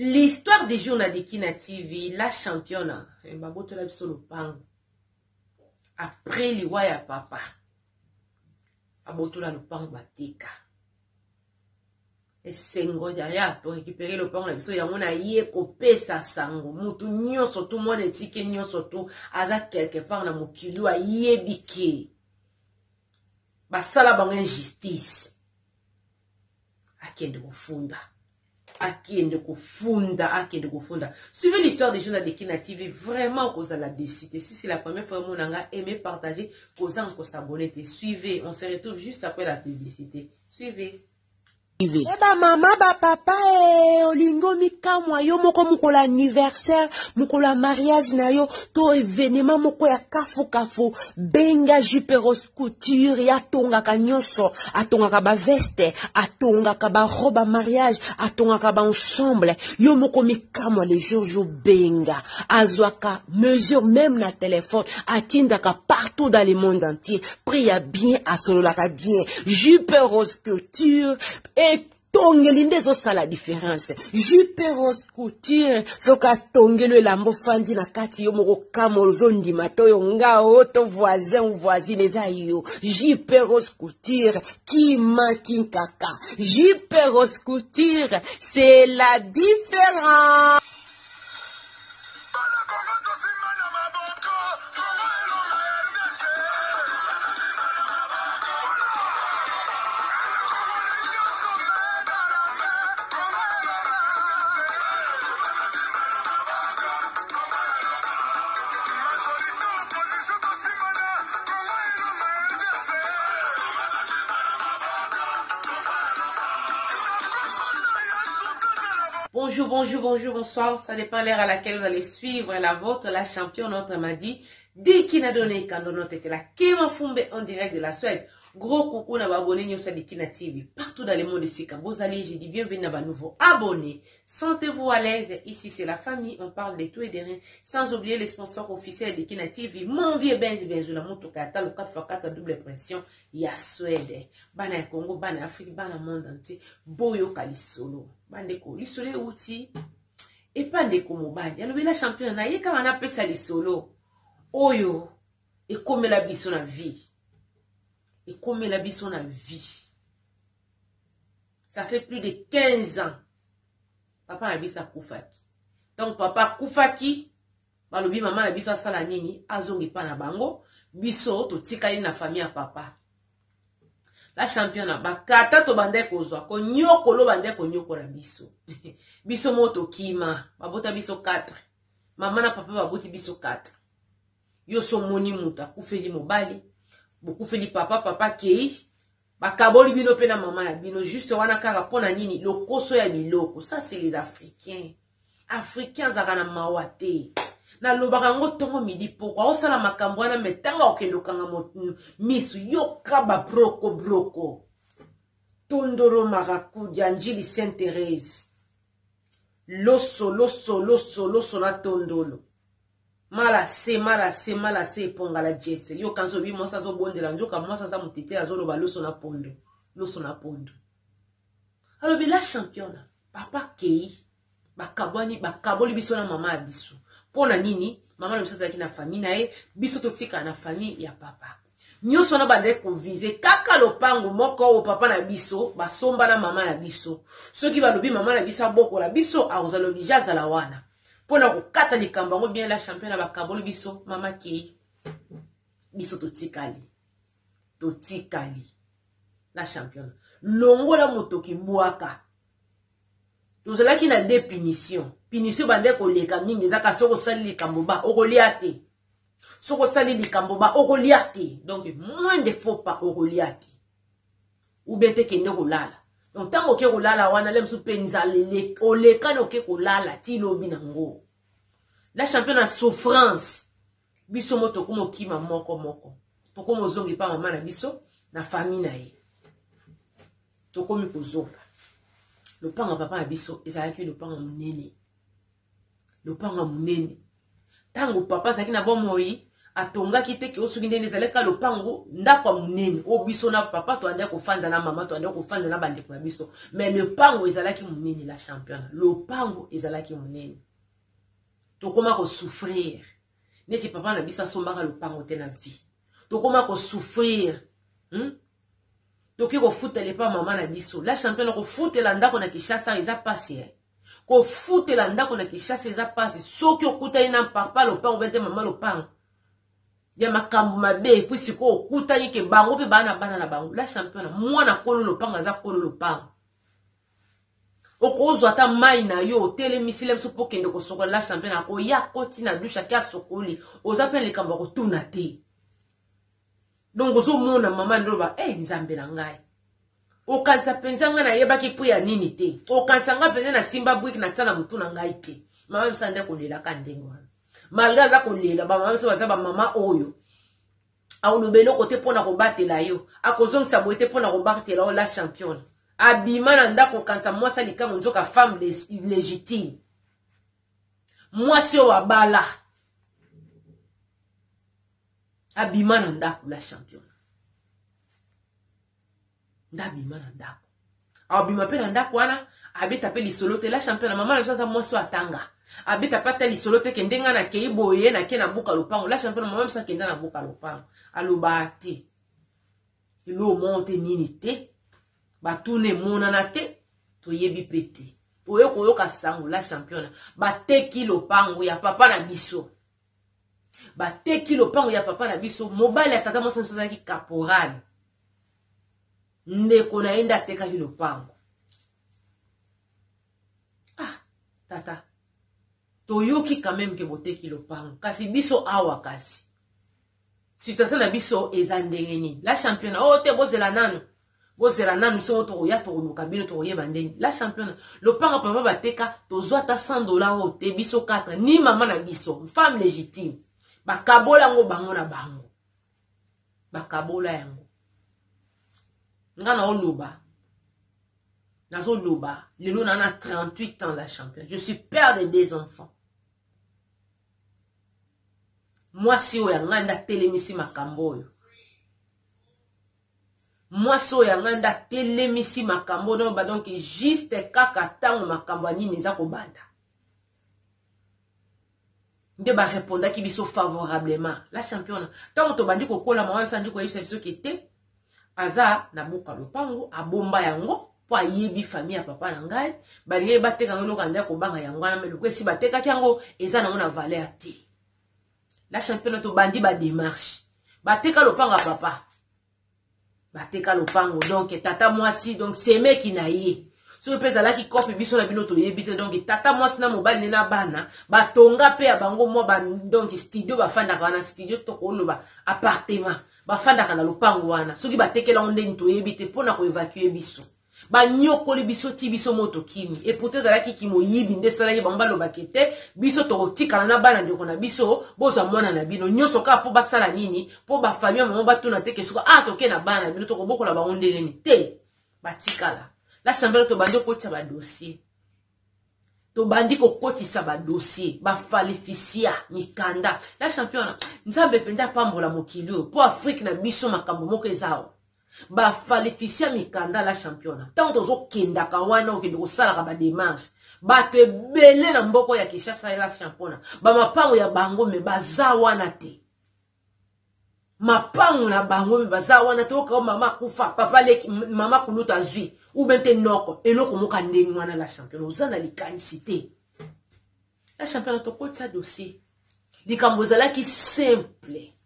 L'histoire des journaux de Kina TV, la championne, après l'Iwaya papa, abotola le pan bateka. Et sengo ya to récupérer le pan, la ya mona yé kopé sa sango, mutu nyoso tout monde etike nyoso tout, aza quelque part na mokilu a yé bike. Basala bang injustice. Akende kufunda. Akende kufunda. Suivez l'histoire des journaux de Kina TV, vraiment cause à la décide. Si c'est la première fois que vous avez aimé partager, cause à s'abonner. Suivez, on se retrouve juste après la publicité. Suivez. Eba mama ba papa olingo mikamwa yo moko mukola anniversaire mukola mariage na yo to événement moko ya kafu benga Juperos Couture ya tonga ka nyonso atonga ka ba veste atonga ka ba robe mariage atonga ka ba ensemble yo moko mikamwa les jours benga azwaka mesure même na téléphone atinda ka partout dans le monde entier pria bien asolola ka bien Juperos Couture et tongelinde zo sala différence Juperos Couture soka tongelo lambo fandi na kati yo moko kamo zondi matoyo nga oto voisin ou voisine eza yo Juperos Couture kima kinkaka Juperos Couture c'est la différence. Bonjour, bonsoir. Ça dépend l'heure à laquelle vous allez suivre la vôtre, la championne, notre m'a dit. Dès qu'il a donné quand on note que la Kema Fumbe en direct de la Suède. Gros coucou n'a pas abonné nous sur Kina TV. Partout dans le monde ici, quand vous allez, j'ai dit bienvenue à nouveau abonnés. Sentez-vous à l'aise. Ici, c'est la famille. On parle de tout et de rien. Sans oublier les sponsors officiels de Kina TV. Mon vieux Benz, la moto kata, le 4x4 à double pression. Il y a Suède. Bana Congo, Bana Afrique, Bana monde entier. Boyo Kalisolo. Bandeko, l'isole outil. Et pas ndeko mobali. Alors, la championne, naïe, quand on appelle ça l'isolo. Oyo. Et comme la biso na vie. Et comme la biso na vie. Ça fait plus de 15 ans. Papa a bisa Koufaki. Donc, papa Koufaki. Balobi maman a bisa sala nini. Azongi pa na bango. Biso to tikali na famille à papa. La championne bakata to bande kozwa ko nyoko lo bande ko nyoko la biso biso moto kima babota biso 4 mama na papa baboti biso 4 yo so moni muta kufeli mobali bokufeli papa kei bakaboli bino pe na mama ya bino juste wana kaka pona nini lokoso ya biloko. Ça c'est les africains zaka na mawate na lobaka ngo tongo midi poko osala makambo wana metanga okendo kanga misu yoka ba broko tondoro marakuja njili Sainte Thérèse loso na tondolo mala se ponga la jesse yo kanzo bi mosa zo bondela njoka mosa za mutete azoloba loso na pondo alors la championne papa kei bakaboli biso na mama biso. Pona nini mama na msasa na famille na e biso totika na famille ya papa nyoso na bande ko viser kaka lopango moko o papa na biso basomba na mama na biso soki balobi mama na biso aboko la biso azalobi jaza la wana pona ko kata likamba ngo bien la championne bakabolo biso mama ki biso totikali la championne longo la motoki bwaka. Nous allons qui n'a des punitions. Punition bande ko leka mingi zaka soko sali likamboba okoliate. Soko sali likamboba okoliate. Donc moins de faux pas okoliate. Ou bete kende kolala. Donc tango ke kolala wana lem su penza lele oleka no ke kolala ti lobi nango. La championne a souffrance. Biso moto kumo kima moko. Toko mozongi pa mama na biso na famille na ye. Toko mi kozonga. Le panga papa abiso ezalaki le panga munene. Tango papa zaki na bon moi atongaki te ke osoki ndenge ezalaka lopango ndako ya monene o biso na papa toande kofanda na mama toande kofanda na bandeko na biso mais lopango ezalaki monene la championne lopango ezalaki monene tokoma kosouffrir neti papa na biso asombaka lopango te na vie tokoma kosouffrir toki kofutela epa mama na biso la championne kofutela ndako na Kinshasa eza pasi kofutela ndako na Kinshasa eza pasi soki okutani na papa lopango bete mama lopango ya makambo mabe puis siko okutani ke bango pe bana na bango la championne mwana kolo lopango aza kolo lopango okozwa ata mai na yo telemisile biso po kende kosokola la championne akoya koti na dusha kia sokoli oza pe likambo kotuna te donc ozomona mama ndoba nzambe na ngai okanisa penza nga na yebaki po ya nini te okanisa nga penza na simba bwiki na tsana mutu na ngai te mama bisa nde kolela ka ndenge wana malgré aza kolela bamama biso baza bamama oyo aolobeli oko te mpona kobatela yo akozongisa boye te mpona kobatela yo la championne abima na ndako okanisa mwasi alikambo nzoka femme légitime mwasi oyo abala abima na ndako la championne ndabima na ndako abima pe na ndako wana abeta pe lisolo te la championne mama na biso aza mwasi oyo atanga abeta pe ata lisolo te ke ndenge na kei boye na ke na buka lopango la championne mama biso akenda na buka lopango aloba te elo monte nini te batune monana te toyebi pe te oyo koyoka sango la championne bateki lopango ya papa na biso bateki lopango ya papa na biso mobali ya tata mwasi azalaki caporal ndeko na ye nde atekaki lopango tata toyoki quand même ke boteki lopango kasi biso awa kasi situation na biso eza ndenge nini la championne te bozela nanu so tokoya tokoluka bino tokoyeba ndenge la championne lopango papa bateka tozwa ata $100 o te biso 4 ni mama na biso femme légitime bakabola yango bango na bango bakabola yango nga na oloba nazoloba lelo na 38 ans la championne je suis père de 2 enfants mwasi oyo yanga nda telemisi makambo oyo mwasi oyo yanga nda telemisi makambo oyo ba donc juste kaka tango makambo anini eza kobanda nde ba répondaki biso favorablement la championne tango tobandi kokola mama sandi koyebisa biso kete aza na buka lopango abomba yango po ayebi famille ya papa na ngai balingi bateka yango eloko anda kobanga yango wana meloko esi batekaki yango eza nango na valeur te la championne tobandi badémarche bateka lopango ya papa bateka lopango donc tata mwasi donc semeki na ye soki mpe ezalaki kofe biso na bino toyebi te donc tata mwasi na mobali ne na bana batonga mpe ya bango mwa donc studio bafandaka wana studio tokoloba appartement bafandaka na lopango wana soki batekela ngo ndeni toyebi te mpona koevacue biso banyokoli biso ti biso moto kimi epote ezalaki kimoyibi nde esalaki bango balobaki te biso tokotikala na bana ndeko na biso bozwa mwana na bino nyonso kaka mpo basala nini mpo bafamille mamo batuna te kesuka toke na bana na bino tokobokola bango ndenge nini te batikala la championne tobandi kokotisa badossier tobandi kokotisa badossier bafalifisia mikanda la championne nzambe mpenza apambola mokili oyo mpo afrique na biso makambo moko ezawa bafalifisia mikanda la championne ntango tozokendaka wana okende kosalaka badémarche bato ebele na mboko ya Kinshasa la championne bamapango ya bango me baza wana te mapango na bango me baza wana te okao mama akufa papa leki mama kuluta azwi ou bien te noko eloko moka ndenge wana la championne oza na likanisi te la championne tokotisa dossier likambo ezalaki simple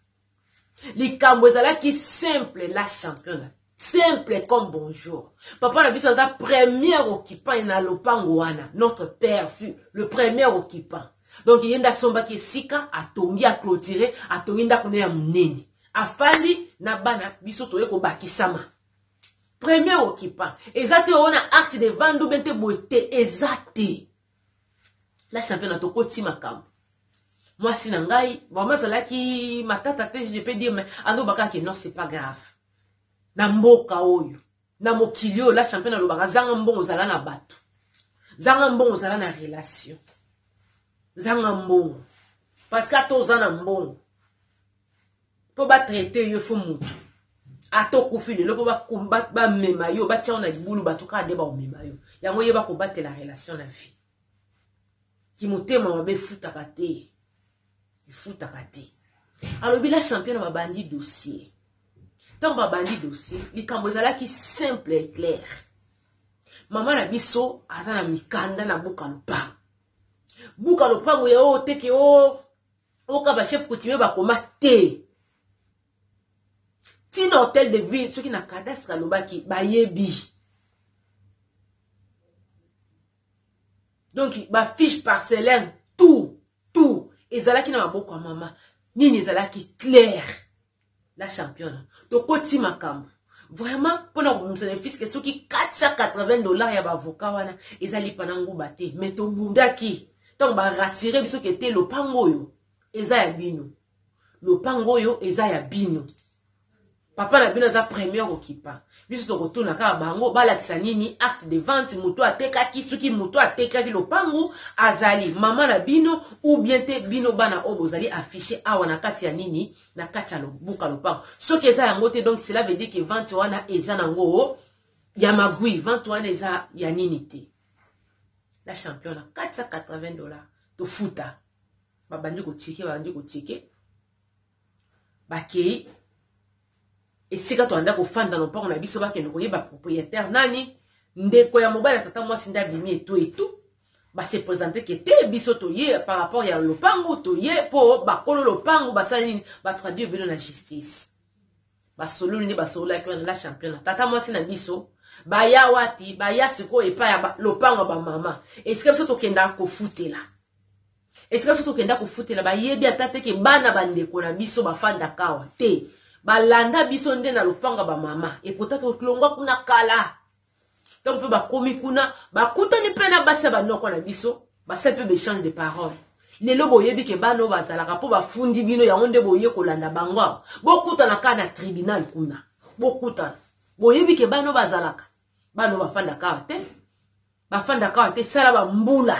likambo ezalaki simple la championne simple comme bonjour papa na biso aza premier occupant na lopango wana notre père fut le premier occupant donc yenda asombaki esika atongi aclôturer atongi ndako ne ya monene afandi na bana biso toye kobakisama premier occupant ezate ona acte de vendre bente bote ezate la championne tokoti makambo mwasi na ngai mama zalaki matata te je peux dire mais ando bakaki non c'est pas grave na mboka oyo na mokili oyo la championne alobaka zanga mbongo zala na bato zanga mbongo zala na relation zanga mbongo parce que toza na mbongo po ba traiter yo fo mutu ato kufile lo po ba combat ba mema yo ba tia na libulu ba to ka de ba o mema yo yango yeba ko battre la relation na vie ki motema mabe futaka te ifutaka te alobi la championne ba bandi dossier tant ba bandi dossier likambo ezalaki simple et clair mama na biso aza na mikanda na buka lopango ya o teke o ka ba chef coutumier ba koma te tina hôtel de ville soki na cadastre alobaki bayebi donc ba fiche parcellaire tout ezalaki na maboko ya mama nini ezalaki clair la championne to koti makambo vraiment pour nous fils que soki $480 ya ba avocat wana ezali pana nguba te mais to bundaki donc ba rassurer biso que te lopango yo eza ya bino lopango yo eza ya bino papa na bino za premier okipa biso to kotuna ka bango balakisa nini acte de vente muto atekaki soki muto atekaki lopango azali mama na bino ou bien te bino bana obozali affiché awa na kati ya nini na kati ya buka lopango soki eza yango te donc cela veut dire que vente wana eza nango ya magui vente wana eza ya nini te la championne $480 to futa babandi ko cheke bakei esika to anda ko fanda no pango na biso bakende ko yeba propriétaire nani ndeko ya mobile tata mwasi nda bimi etu ba se présenter que te biso to ye par rapport ya lopango to ye po ba kolo lopango ba sali ba traduire bino na justice ba solo ni ba solo la championne tata mwasi na biso ba ya wapi ba ya siko epa ya lopango ba mama esika biso to kenda ko futela esika biso to kenda ko futela ba yebi atate ke bana bandeko na biso ba fanda kawa te balanda biso nde na lopanga ba mama et peut-être klongwa kuna kala donc pe ba komi kuna ba kutani pena basa ba noko na biso ba se pe échange de paroles lelo boyebi ke bano bazalaka po ba fundi bino ya onde boye kolanda bango bokuta na kana tribunal kuna bokuta boyebi ke bano bazalaka bano bafanda ka te sala ba mbula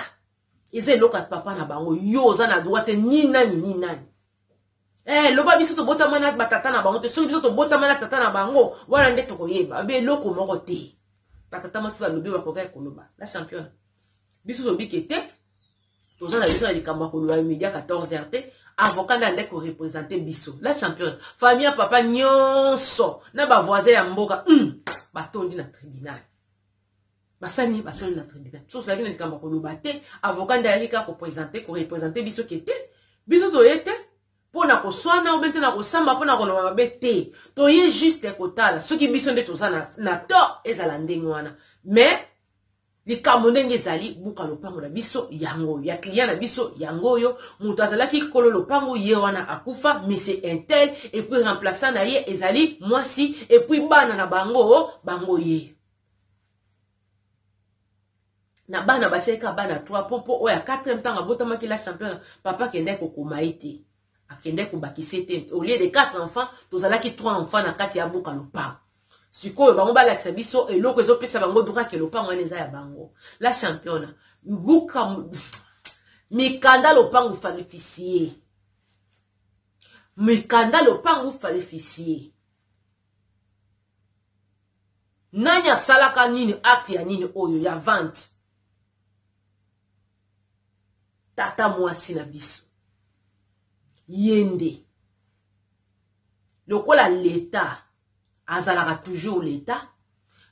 eze loka papa na bango yo za na droite ni nani loba biso to bota mana batata na bango te soki biso to bota mana tata na bango wana nde to koyeba be loko moko te batata masiba lobi ba koka koloba la championne biso to bikete to za na biso na likambo koloba media 14h te avocat na nde ko représenter biso la championne famille papa nyonso na ba voisin ya mboka batondi na tribunal basani batondi na tribunal so ça na likambo koloba te avocat nda ko représenter biso kete biso to yete pona ko swana obente na ko samba pona ko loba mabe te to ye juste kotala soki biso nde tozana na to ezala ndenge wana mais likambo ndenge ezali buka lopango na biso yango ya client na biso yango yo mutu azalaki kolo lopango ye wana akufa mais c'est un tel et puis remplaçant na ye ezali mwasi et puis bana na bango ye na bana bacheka bana 3 popo oya 4e tanga botamaki la championne papa kende ko komaite akende ko bakisete au lieu de 4 enfants tozalaki 3 enfants na kati ya buka lopango sikoyo bango balakisa biso eloko ezopesa bango droit ke lopango wana eza ya bango la championne buka mikanda lopango falificie nani asalaka nini acte ya nini oyo ya vente tata mwasi na biso yende lokola l'État azalaka toujours l'État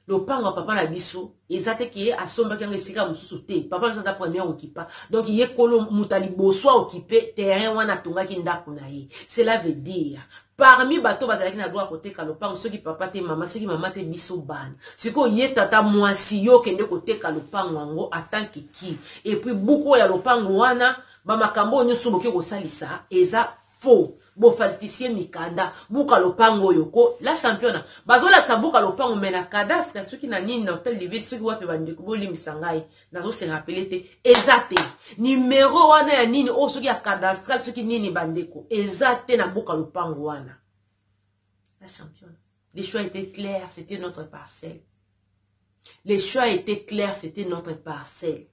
lopango papa na biso ezate ki asomba kanga esika mususu te papa na sa premier okipa donc ye kolo mutali boswa okipe terrain wana tongaki ndako na ye cela veut dire parmi bato bazalaki na droit koteka lopango soki papa te mama soki mama te biso bana siko ye tata mwasi yo kende koteka lopango yango atanke ki et puis buko ya lopango wana ba makambo nyusu boke kosalisa eza faux bo falsifier mikanda buka lopango yoko la championne bazola sa buka lopango mena cadastre soki na nini na hotel de ville soki wape bandeko boli misangai nazo se rappeler te ezate numéro wana ya nini o soki ya cadastre soki nini bandeko ezate na buka lopango wana la championne les choix étaient clairs c'était notre parcelle les choix étaient clairs c'était notre parcelle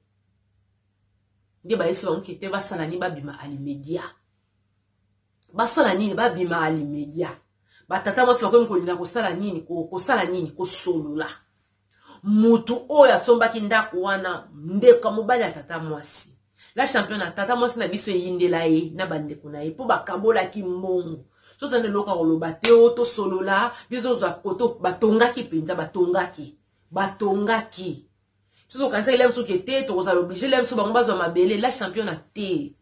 nde ba yesi bango kete ba salani ba bima ali media basala nini babima ali media batata mwasi bakomi kolinga kosala nini kosolola mutu oyo asombaki ndako wana ndeko mobali ya tata mwasi la champion na tata mwasi na biso eyindela ye na bandeko na ye mpo bakabolaki mbongo sotande loka koloba te o tosolola biso ozwa koto batongaki mpenza batongaki soki okanisaki lem soki te tokozala oblige lem so bango bazwa mabele la champion na te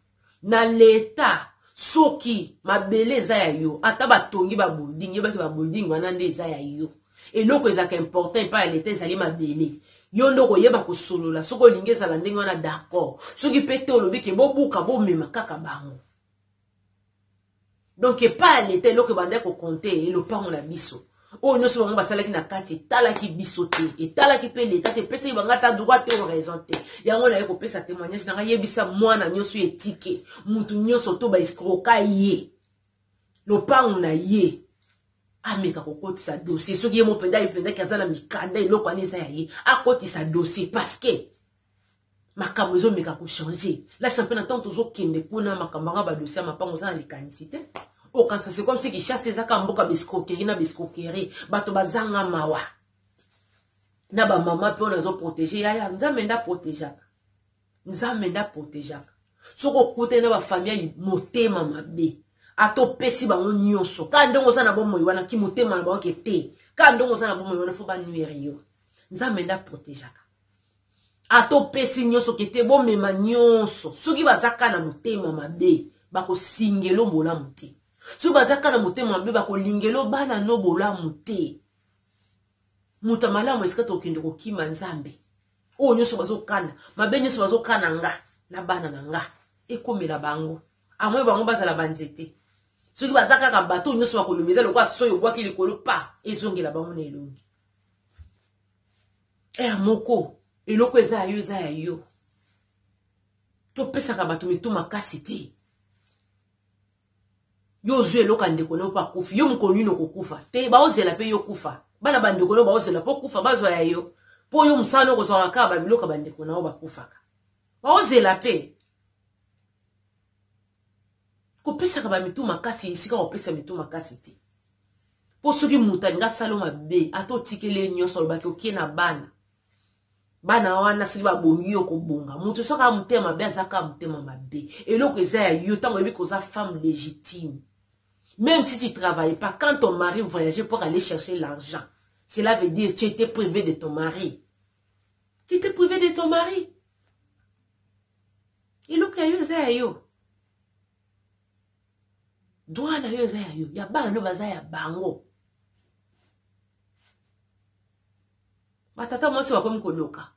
na leta soki mabele eza ya yo ata batongi babulding yebaki babulding wana nde eza ya yo eloko ezaka important epai ya leta ezali mabele yo nde koyeba kosolola soki olingi ezala ndenge wana d'accord soki mpe te olobi ke bobuka bomema kaka bango donc epai ya leta eloko ebandaki kokonte elopango na biso oyo nyonso bango basalaki na kati etalaki biso te etalaki mpe leta te epesaki bango ata droit te o raison te yango naye kopesa témoignage nanga yebisa mwana nyonso etike mutu nyonso to baescroka ye lopango na ye ameka kokotisa dossier soki ye mopenda ependaki aza na mikanda eloko wana eza ya ye akotisa dossier parce que makambo ezomeka kochange la champion ntango tozokende kuna makambo anga badossier ya mapango oza na likanisi te okanisa c'est comme si kichasse ezaka mboka bescroquerie na bescroquerie bato bazanga mawa na bamama mpe oyo azoprotege yaya nzambe nda protegeaka soki okute na bafamille motema mabe atopesi bango nyonso ka ndongo oza na bomoi wana ki motema na bango ke te ka ndongo oza na bomoi wana fo banuire yo nzambe nda protegeaka atopesi nyonso ke te bomema nyonso soki bazaka na motema mabe bakosingelo bolamu te soki bazaka na motema mabe bakolingelo bana no bolamu te muta malamu esika tokende kokima nzambe oyo nyonso bazokana mabe nyonso bazokana nga na bana na nga ekomela bango amwe bango bazala banzete soki baza kaka bato nyonso bakolumeza lokwa soyo bwaki likolo pa ezongela bango na elongi moko eloko eza ya yo topesaka bato mitu makasi te yo ozwi eloko ndeko na pa kufa yo mokolo ino kokufa te baozela mpe yo kufa bana bandeko na baozela mpo kufa bazwa ya yo mpo yo mosala okozwaka kaka babiloko bandeko nao bakufaka baozela mpe kopesaka bamitu makasi esika kopesa mitu makasi te mpo soki mutu alingi asala mabe ata otikeli nyonso alobaki okie na bana wana soki babongi yo kobonga mutu soki amutema mabe azaka mutema mabe eloko eza ya yo ntango oyebi koza femme légitime même si tu travailles pas quand ton mari voyageait pour aller chercher l'argent cela veut dire tu étais privé de ton mari eloko ya yo eza ya yo droit na yo eza ya yo ya bana no baza ya bango batata mwasi bakomi koloka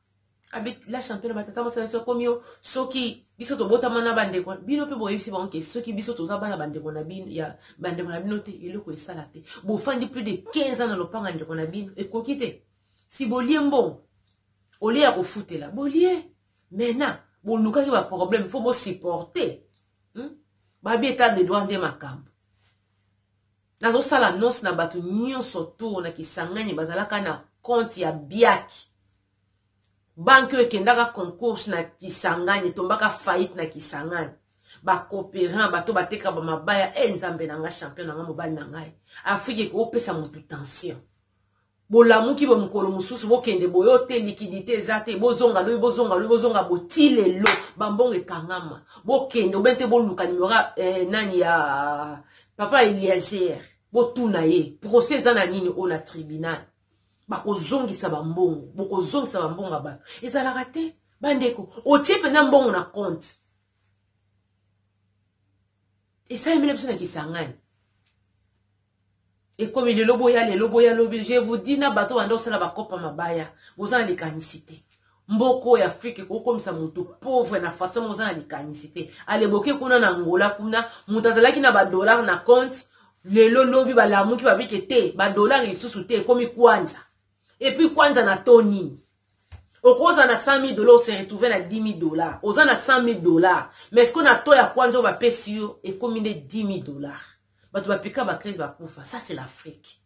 la champion batata mwasi na komi yo soki biso tobotama na bandeko bino mpe boyebisi bango ke soki biso toza bana bandeko na bino ya bandeko na bino te eloko esala te bofandi plus de 15 ans na lopanga ndeko na bino ekoki te si bolie mbongo olie ya kofutela bolie mena bolukaki baproblème fo bosupporte babi etat de droit nde makambo nazosala nonse na bato nyonso to na Kisangani bazalaka na compte ya biaki banke oyo ekendaka concours na Kisangani tombaka faillite na Kisangani bacoopérant bato bateka bamabaya nzambe na nga champion na nga mobali na ngai afrique ekopesa motu tension bolamuki bomokolo mosusu bokende boyo te liquidité eza te bozonga boti lelo bambongo ekangama bokende obente boluka nimero nani ya papa Eliezer botuna ye procès eza na nini o na tribunal bakozongisa bambongo ya bato ezalaka te bandeko otie mpena mbongo na compte esalemile biso na Kisangani ekomi lelo boya lobi je vous dis na bato banda osala bakopa mabaya boza na likanisi te mboko ya Afrique kokomisa moto pauvre na façon boza na likanisi te aleboke kuna na Angola kuna moto azalaki na badollar na compte lelo lobi balamuki babike te badollar lisusu te ekomi kwanza et puis kwanza na toni okoza na 100 000 $, on se retrouve na 10 000 $. Oza na 100 000 $. Mais est-ce qu'on a to ya kwanza ba pesi yo et comme de 10 000 $. Bato ba pika ba crise ba kufa. Ça c'est l'Afrique.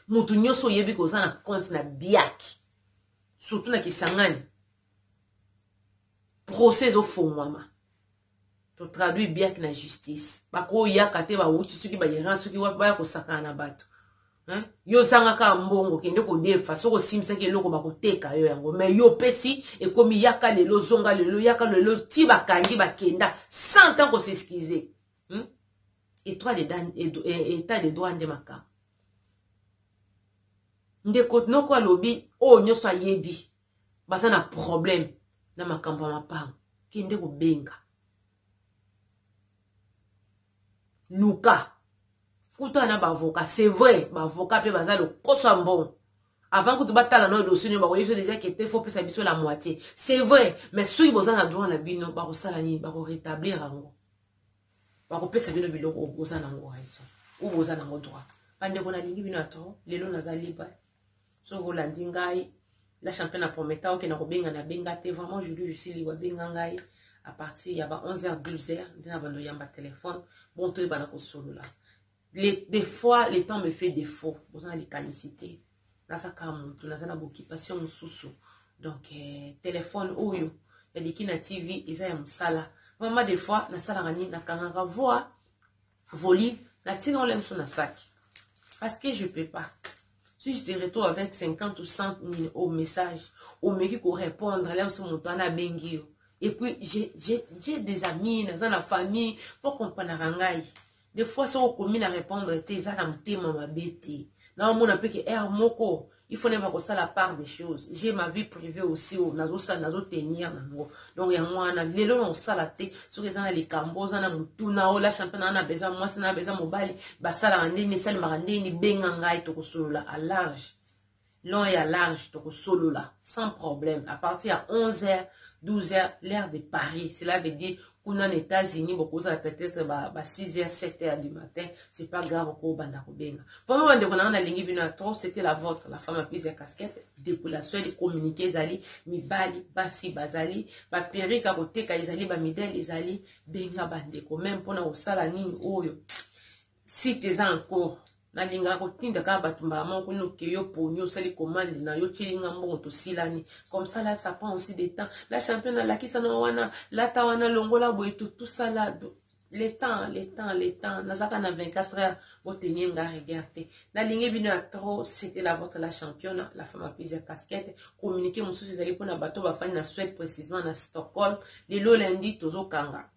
Mutu nyoso yebi koza na compte na biaki. Surtout na Kisangani. Procès au fond mama. to traduit bien na justice bako yaka te ba wuti suki ba yera suki wa ba ko sakana bato hein yo sanga ka mbongo kende ko defa soko simisa ke loko ba ko teka yo yango mais yo pesi e komi yaka lelo zonga lelo yaka lelo ti ba kangi ba kenda sans temps ko s'excuser état de droit de maka ndeko noko alobi o nyoso ayebi basa na problème na makambo mapango kende ko benga Luka kuta na bavoka c'est vrai bavoka pe baza le kosa mbon avant que tu batala no dossier ba koyeso déjà que te faut pesa biso la moitié c'est vrai mais soki boza na droit na bino ba ko sala ni ba ko rétablir ango ba ko pesa bino biloko boza na ngo raison ou boza na ngo droit pande ko na lingi bino ato lelo na za libre so rolandi ngai la championne promettant que na ko benga na benga te vraiment je suis libre benga ngai à partir il y a 11h 12h ndina bando yamba téléphone bon to bana ko solo là des fois le temps me fait défaut besoin de canicité là ça comme tout là na occupation mususu donc téléphone oyo ya dikina TV eza ya musala vraiment des fois na sala ngani na kanganga voix volume na tino lemso na sac parce que je peux pas. Si je te retrouve avec 50 ou 100 000 au message, au mec qui répondre, là, sur mon temps, et puis, j'ai des amis, dans la famille, pour comprendre rangaï. Des fois, si on commune à répondre, t'es à ma bête. Là, on a peu que moko. Il faut pas que ça la part des choses. J'ai ma vie privée aussi, nazo tenir nango. Donc il y a moi na lelo on salate sur les les cambos na mutuna o la championne na besoin moi c'est na besoin mobile ba sala ndeni sel marandi ni benga ngai to solo là à large. Long et à large to solo là sans problème à partir à 11h 12h l'heure de Paris. Cela veut dire qu'on est aux États-Unis, peut-être 6h, 7h du matin, c'est pas grave au banda benga. C'était la vôtre, la femme a pris sa casquette, dépolation, les communiqués, zali, mi bali, basi, bazali, ba perruque à côté, kalizali, ba midel, izali, benga bandeko, même pour na sala nini oyo. Si t'es encore, na linga ko tinda ka batumba mon ko no keyo ponyo sali commande na yo chilinga mbongo to silani comme ça là ça prend aussi des temps la championne la kisa na wana la tawana longola boy tout ça là les temps na zaka na 24 heures bo tenir nga regarder na linga bino à trop c'était la vôtre la championne la femme a pris sa casquette communiquer mususu ezali pona bato ba fani na Suède précisément na Stockholm les lo lundi tozo kanga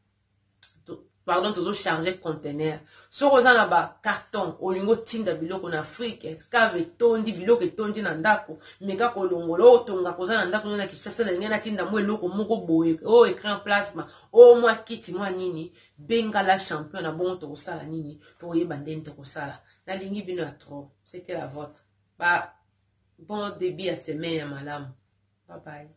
pardon, toujours chargé conteneur. So rozana ba carton, olingo tinda biloko na Afrique, skave tondi biloko tondi na ndako, meka kolongolo tonga kozana ndako na kishasa na ngena tinda mwe loko moko boye, o écran plasma, o mwa kiti mwa nini, benga la champion na bon to sala nini, to yeba ndeni to sala. Na lingi bino à trop, c'était la vôtre. Ba bon début à semaine ya malamu. Bye bye.